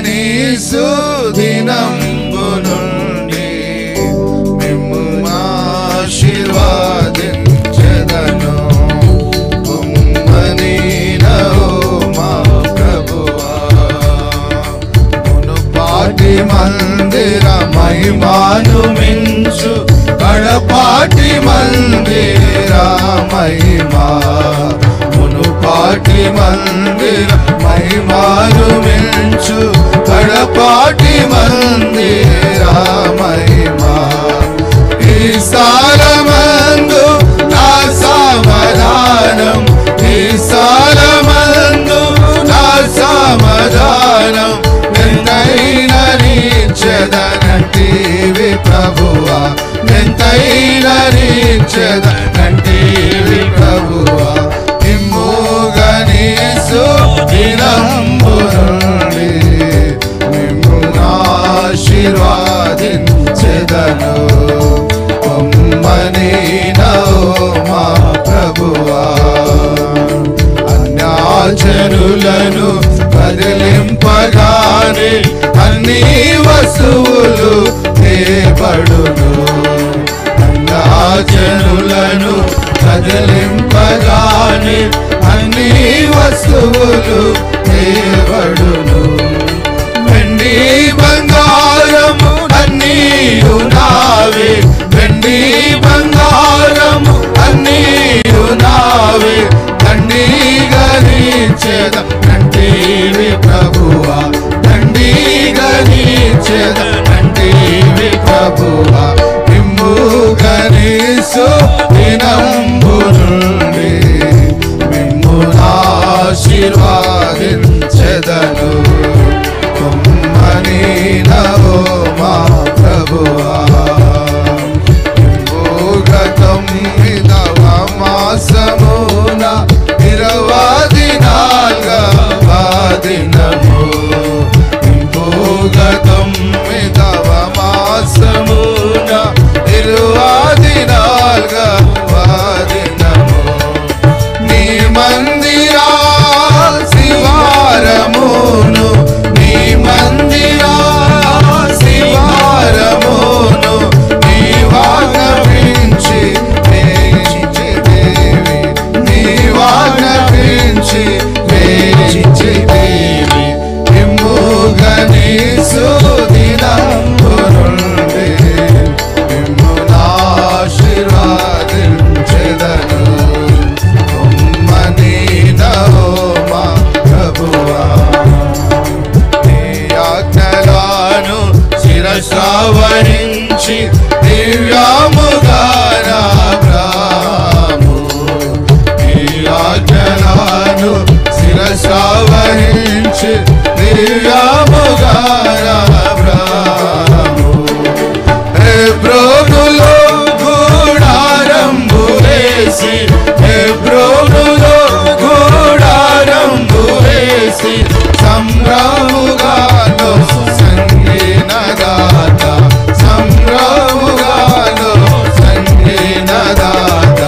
నీ సుదినంబు నుండి మిమ్ము ఆశీర్వాదించెదను. కుమ్మని నో మా ప్రభువా, మునుపాటి మందిర మహిమాను మించు కడపాటి మందిర మహిమా, మునుపాటి మందిర మహిమాను మించు కడపాటి మందిర మహిమా. ఈ సాలమందు నా సమాధానం, ఈ సాలమందు నా సమాధానం ఎంతైనా నీచెదనంటివి ప్రభువా, ఎంతైనా నీచెదనంటివి ప్రభువా. మిమ్ముగా నీ సుదినంబు నుండి మిమ్ము ఆశీర్వాదించెదను. కొమ్మని నో మా ప్రభువా, అన్యజనులను కదిలింపగానే అన్ని వస్తువులు తేబడును. అన్యజనులను కదిలింపగానే అన్ని వస్తువులు తేబడును. వెండి బంగారము అన్నీయు నావే, వెండి బంగారము అన్నీయు నావే, దండిగా నీచెదనంటివి ప్రభువా, దండిగా నీచెదనంటివి ప్రభువా. మిమ్ముగా నీ సుదినంబు నుండి మిమ్ము ఆశీర్వాదించెదను. కొమ్మని నో మా ప్రభువా, తొమ్మిదవ మాసమున 24వ దినము, తొమ్మిదవ మాసమున 24వ దినము, నీ మందిరా శివారమును, నీ మందిరా శివారమును నీ వాగ్దాపించి వేయించి దేవి, నీ వాగ్దాపించి వేయించి దేవి. మిమ్ముగా నీ సుదినంబు నుండి మిమ్ము ఆశీర్వాదించెదను. కొమ్మని నో మా ప్రభువా, నీ ఆజ్ఞలను శిరసావహించి దివ్యముగా నా ప్రాము, నీ ఆజ్ఞలను శిరసావహించి దివ్యముగా నా ప్రాము. హెబ్రోనులో గూడారంబు వేసి, హెబ్రోనులో గూడారంబు వేసి సంభ్రముగాను సంగీనదాత, సంభ్రముగాను సంగీనదాత.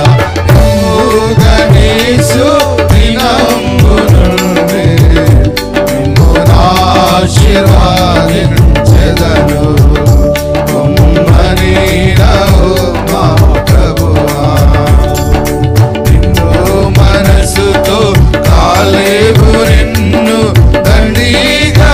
మిమ్ముగా నీ సుదినంబు నుండి మిమ్ము ఆశీర్వాదించెదను. కొమ్మని నో మా ప్రభువా, నిన్ను మనసుతో కాలేబు నిన్ను దండిగా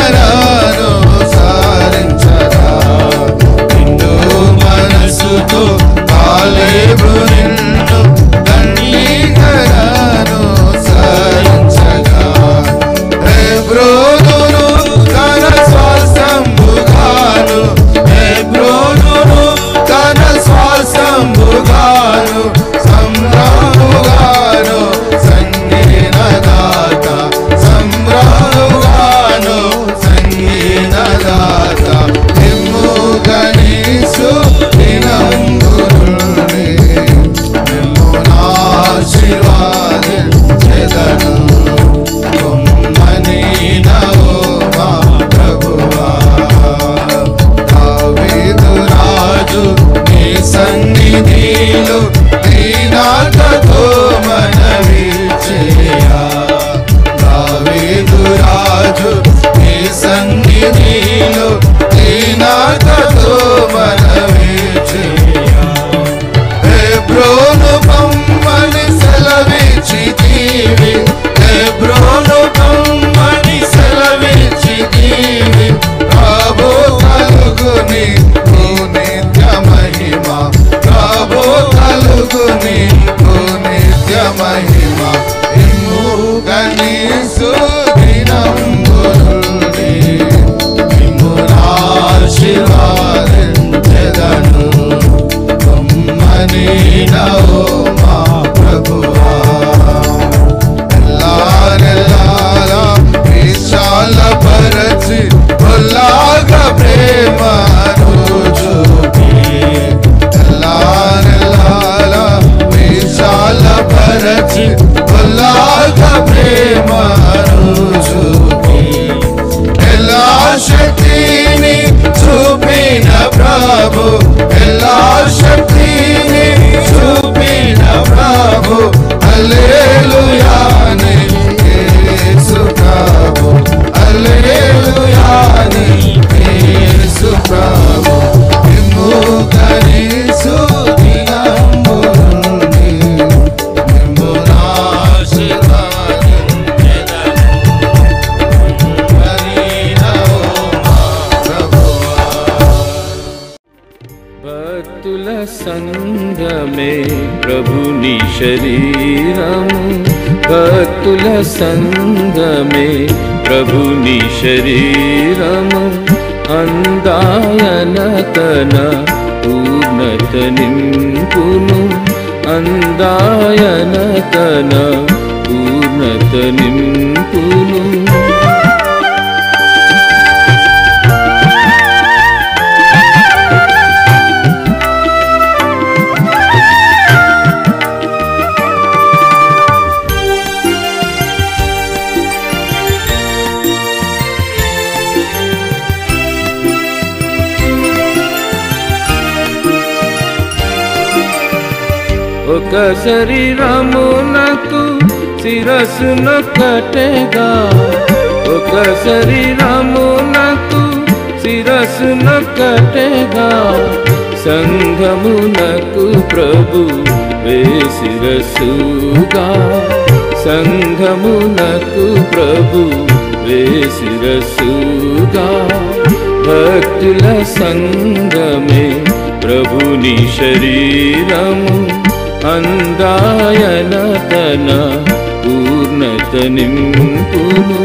సంఘమే ప్రభుని శరీరము, భక్తుల సంఘమే ప్రభుని శరీరము. అందాయన తన పూర్ణత నింపును, అందాయన తన పూర్ణత నింపును. ఒక శరీరమునకు శిరస్సునొక్కటేగా, ఒక శరీరమునకు శిరస్సునొక్కటేగా. సంఘమునకు ప్రభు శిరస్సుగా, సంఘమునకు ప్రభు శిరస్సుగా. భక్తుల సంఘమే ప్రభుని శరీరము, అందాయన తన పూర్ణత నింపును.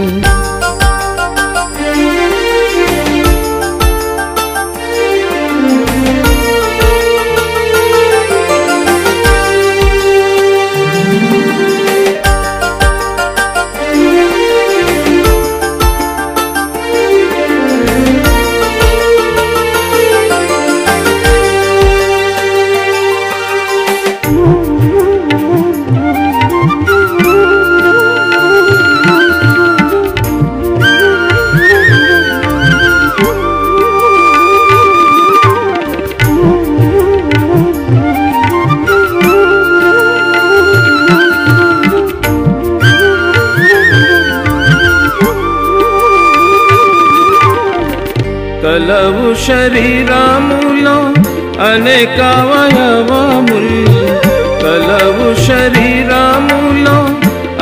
కలవు శరీరములో అనేక అవయవములు, కలవు శరీరములో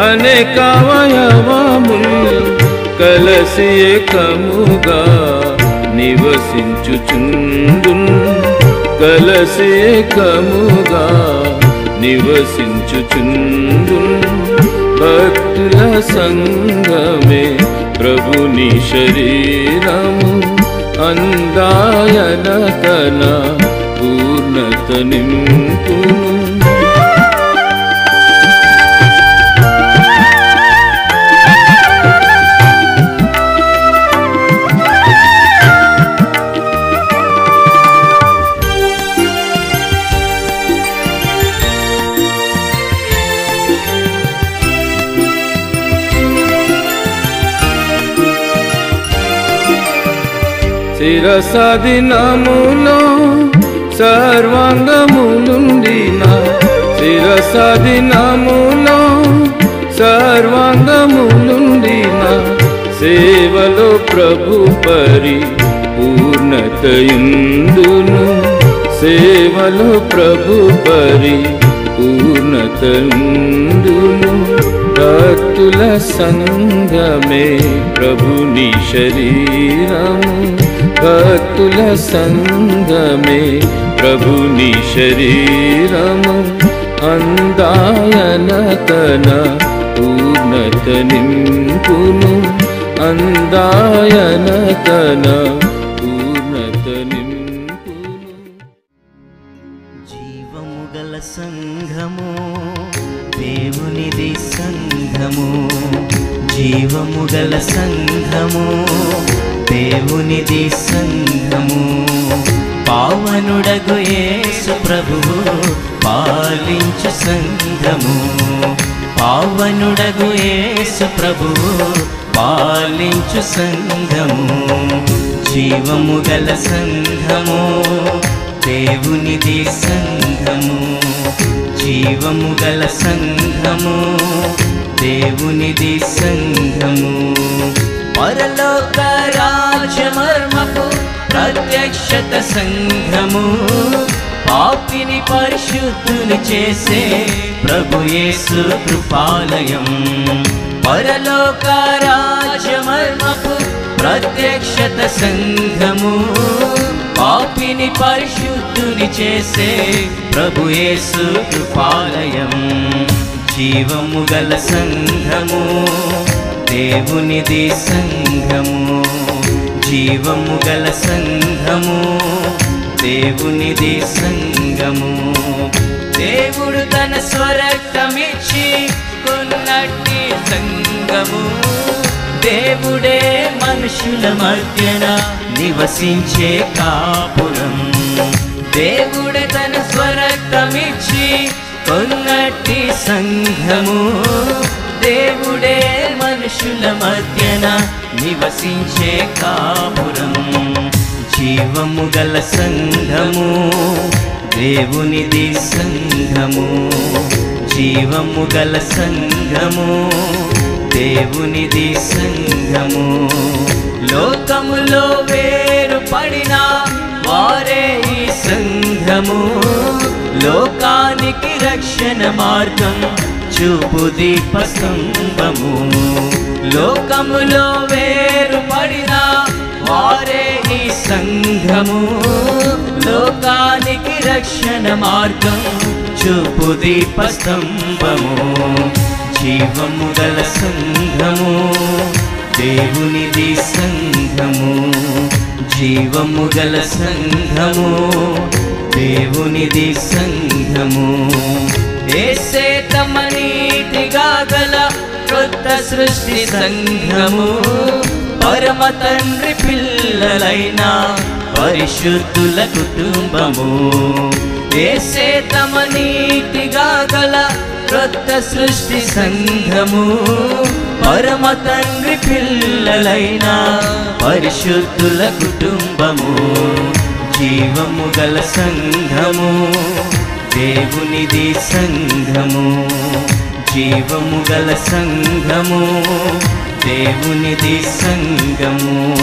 అనేక అవయవములు. కలసి ఏకముగా నివసించుచుండును, కలసి ఏకముగా నివసించుచుండును. భక్తుల సంఘమే ప్రభుని శరీరము, అందాయన తన పూర్ణత నింపును. శిరసాదినములో సర్వాంగములుండిన, శిరసాదినములో సర్వాంగములుండిన. సేవలో ప్రభు పరిపూర్ణతయుండును, సేవలో ప్రభు పరిపూర్ణతయుండును. భక్తుల సంఘమే ప్రభుని శరీరము, భక్తుల సంఘమే ప్రభుని శరీరము. అందాయన తన పూర్ణత నింపును, అందాయన తన పూర్ణత నింపును. జీవము గల సంఘము దేవునిది సంఘము, జీవము గల సంఘము దేవునిది సంఘము. పావనుడగు యేసు ప్రభువు పాలించు సంఘము, పావనుడగు యేసు ప్రభువు పాలించు సంఘము. జీవము గల సంఘము దేవునిది సంఘము, జీవము గల సంఘము దేవునిది సంఘము. పరలోక రాజ్యమర్మపు ప్రత్యక్షత సంఘము, పాపిని పరిశుద్ధుని చేసే ప్రభు యేసు కృపాలయం. పరలోక రాజ్యమర్మపు ప్రత్యక్షత సంఘము, పాపి పాపిని పరిశుద్ధుని చేసే ప్రభు యేసు కృపాలయం. జీవము గల సంఘము దేవునిది సంఘము. జీవము గల సంఘము దేవునిది సంఘము. దేవుడు తన స్వరక్తమిచ్చి కొన్నట్టి సంఘము. దేవుడే మనుషుల మధ్యన నివసించే కాపురం. దేవుడే తన స్వరక్తమిచ్చి కొన్నట్టి సంఘము. దేవుడే మనుషుల మధ్యన నివసించే కాపురం. జీవము గల సంఘము దేవునిది సంఘము. జీవము గల సంఘము దేవునిది సంఘము. లోకములో వేరు పడిన వారే ఈ సంఘము. లోకానికి రక్షణ మార్గం చూపు దీపస్తంభము. లోకములో వేరు పడిన వారే ఈ సంఘము. లోకానికి రక్షణ మార్గం చూపు దీపస్తంభము. జీవము గల సంఘము దేవునిది సంఘము. జీవము గల సంఘము దేవునిది సంఘము. యేసే తమ నీతిగా గల కొత్త సృష్టి సంఘము. పరమ తండ్రి పిల్లలైన పరిశుద్ధుల కుటుంబము. యేసే తమ నీతిగా గల కొత్త సృష్టి సంఘము. పరమ తండ్రి పిల్లలైన పరిశుద్ధుల కుటుంబము. జీవము గల సంఘము దేవునిది సంఘము. జీవము గల సంఘము దేవునిది సంఘము.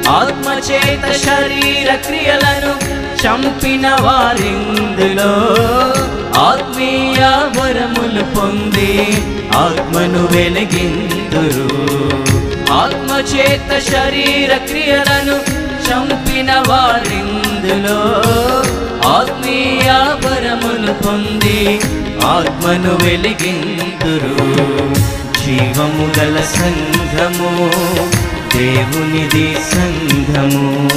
ఆత్మచేత శరీర క్రియలను చంపిన వారిందులో ఆత్మీయ వరములు పొంది ఆత్మను వెలిగిందురు. ఆత్మచేత శరీర క్రియలను చంపిన వారిందులో ఆత్మీయ వరములు పొంది ఆత్మను వెలిగిందురు. జీవము గల సంఘము దేవునిది సంఘము.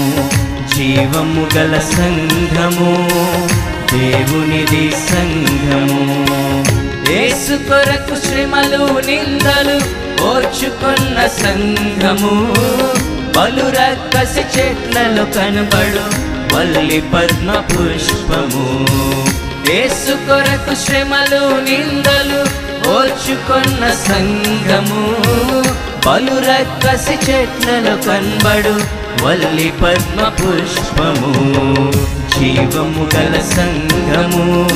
జీవము గల సంఘము దేవునిది సంఘము. యేసు కొరకు శ్రమలు నిందలు ఓర్చుకున్న సంఘము. పలు రక్కసి చెట్లలో కనబడు వల్లి పద్మ పుష్పము. యేసు కొరకు శ్రమలు నిందలు ఓర్చుకున్న సంఘము. పలు రక్కసి చెట్లలో కనబడు వల్లి పద్మ పుష్పము. జీవము గల సంఘము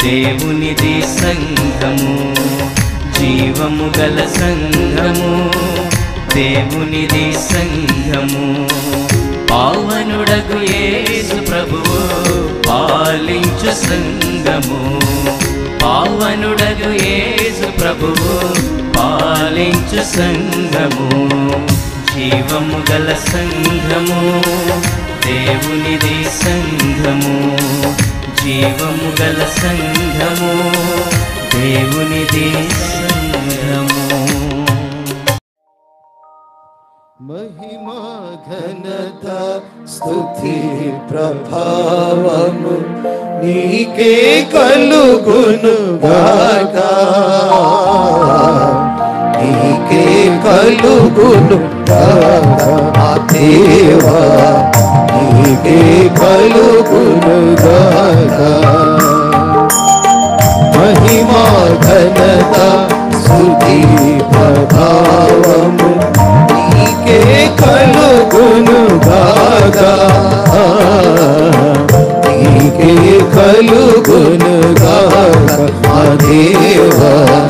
దేవునిది సంఘము. జీవము గల సంఘము దేవునిది సంఘము. పావనుడగు యేసు ప్రభువు పాలించు సంఘము. పావనుడగు యేసు ప్రభువు పాలించు సంఘము. జీవము గల సంఘము దేవునిది సంఘము. జీవము గల సంఘము దేవునిది సంఘము. మహిమా ఘనత స్తుతి ప్రభావము నీకే కలుగును గాక. నీకే కలుగును గాక ఆ దేవా. నీకే కలుగును గాక. మహిమా ఘనత స్తుతి ప్రభావము నీకే కలుగును గాక. నీకే కలుగును గాక ఆ దేవా.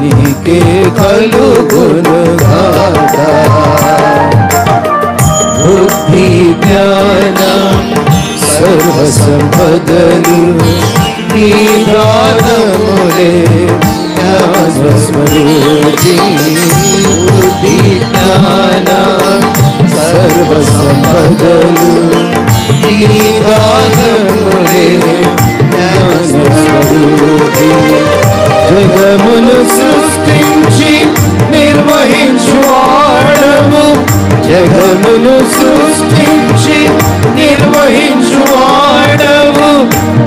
నీకే కలుగును గాక. బుద్ధి జ్ఞానం సర్వ సంపదలు నీ దానములే జ్ఞానస్వరూపి. బుద్ధి జ్ఞానం సర్వ సంపదలు నీ గానములే జ్ఞానస్వరూపి జగమును సృష్టించి నిర్వహించువాడవు జగమును సృష్టించి నిర్వహించువాడవు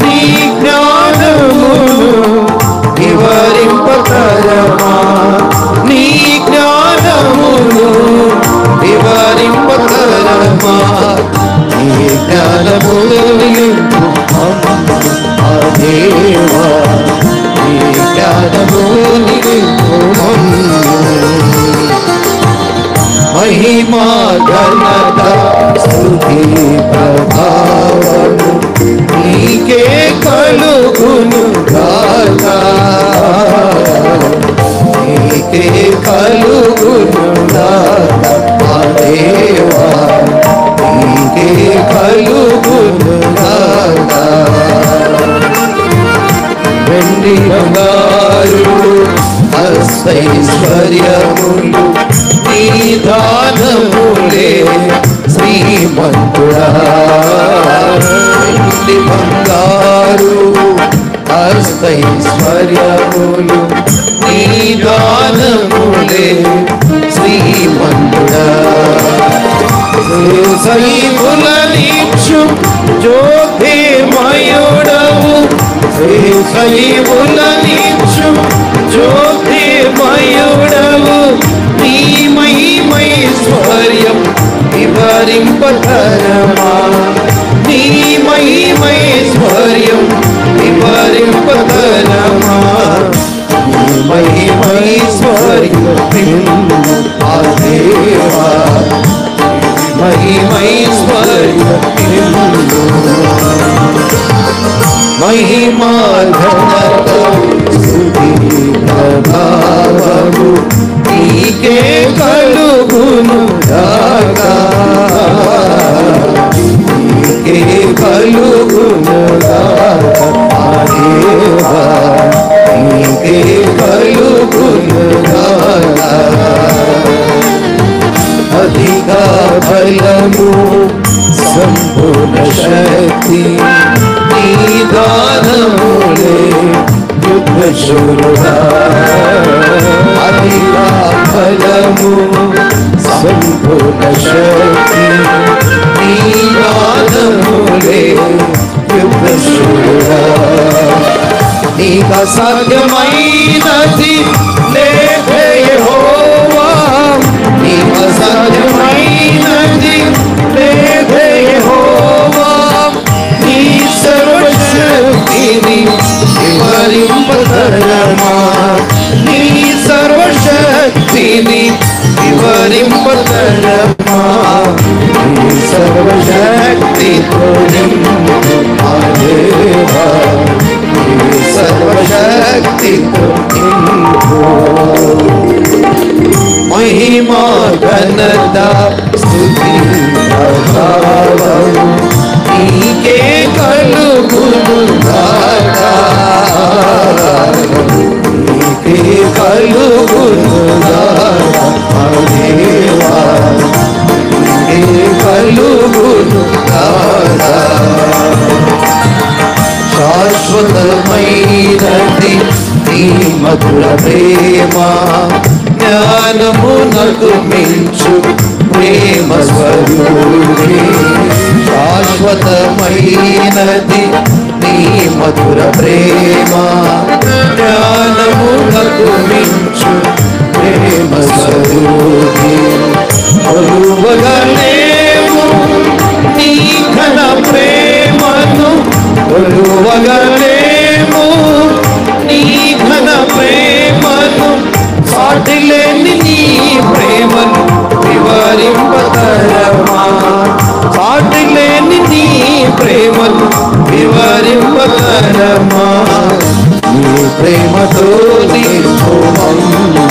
నీ జ్ఞానమును వివరింపతరమా నీ జ్ఞానమును వివరింపతరమా నీ జ్ఞానమును దేవా నీ జ్ఞానమును మహిమా ఘనత స్తుతి ప్రభావము నీకే కలుగును గాక నీకే కలుగును గాక మా దేవా నీకే కలుగును గాక వెండి బంగారు అస్తైశ్వర్యములు నీ దానములే శ్రీమంతుడా వెండి బంగారు అస్తైశ్వర్యములు నీ దానములే శ్రీమంతుడా సైవులనిచ్చు జ్యోతిర్మయుడవు సైవులనిచ్చు జ్యోతిర్మయుడవు నీ మహిమైశ్వర్యం వివరింపతరమా నీ మహిమైశ్వర్యం వివరింపతరమా నీ మహిమైశ్వర్యం ఆ దేవా మహిమైశ్వర్యం మహిమా ఘనత స్తుతి ప్రభావము నీకే కలుగును గాక నీకే కలుగును గాక ఆ దేవా నీకే కలుగును గాక అధిక బలము సంపూర్ణ శక్తి నీ దానములే యుద్ధశూరుడా అధిక బలము సంపూర్ణ శక్తి నీ దానములే యుద్ధశూరుడా నీకు అసాధ్యమైనది లేదే యెహోవా నీకు అసాధ్యమైనది లేదే యెహోవా నీ సర్వశక్తిని వివరింపతరమా నీ సర్వశక్తిని వివరింపతరమా నీ సర్వశక్తితో నింపు ఆ దేవా నీ సర్వశక్తితో నింపు మహిమా ఘనత స్తుతి ప్రభావము నీకే కలుగును గాక నీకే కలుగును గాక మా దేవా నీకే కలుగును గాక శాశ్వతమైనది నీ మధుర ప్రేమ జ్ఞానమునకు మించు ప్రేమ స్వరూపి శాశ్వతమైనది నీ మధుర ప్రేమ జ్ఞానమునకు మించు ప్రేమ స్వరూపి కొలువగలేము నీ ఘన ప్రేమను కొలువగలేము నీ ఘన ప్రేమను సాటిలేని నీ ప్రేమను వివరింపతరమా సాటిలేని నీ ప్రేమను వివరింపతరమా నీ ప్రేమతో నింపు మమ్ము